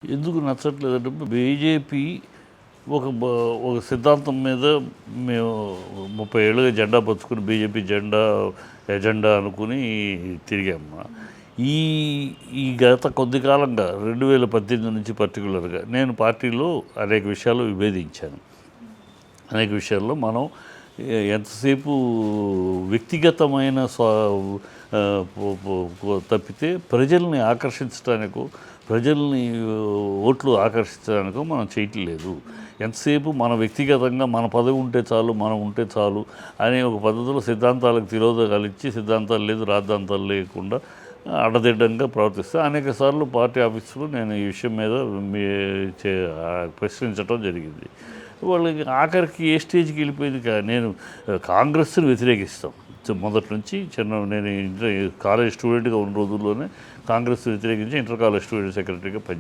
ఎందుకు నచ్చట్లేదంటే బీజేపీ ఒక సిద్ధాంతం మీద మేము 30 ఏళ్ళుగా జెండా పరుచుకుని బీజేపీ ఎజెండా అనుకుని తిరిగాము. ఈ ఈ గత కొద్ది కాలంగా 2018 నుంచి పర్టికులర్గా నేను పార్టీలో అనేక విషయాలు విభేదించాను. అనేక విషయాల్లో మనం ఎంతసేపు వ్యక్తిగతమైన తప్పితే ప్రజల్ని ఆకర్షించడానికో ప్రజల్ని ఓట్లు ఆకర్షించడానికో మనం చేయట్లేదు. ఎంతసేపు మన వ్యక్తిగతంగా మన పదవి ఉంటే చాలు, మనం ఉంటే చాలు అనే ఒక పద్ధతిలో సిద్ధాంతాలకు తిరోధకాలు ఇచ్చి సిద్ధాంతాలు లేదు రాద్ధాంతాలు లేకుండా అడ్డదిడ్డంగా ప్రవర్తిస్తే అనేక సార్లు పార్టీ ఆఫీసులో నేను ఈ విషయం మీద ప్రశ్నించడం జరిగింది. వాళ్ళకి ఆఖరికి ఏ స్టేజ్కి వెళ్ళిపోయింది. నేను కాంగ్రెస్ని వ్యతిరేకిస్తాం మొదటి నుంచి నేను కాలేజ్ స్టూడెంట్గా ఉన్న రోజుల్లోనే కాంగ్రెస్ వ్యతిరేకించి ఇంటర్ కాలేజ్ స్టూడెంట్ సెక్రటరీగా పనిచేశాను.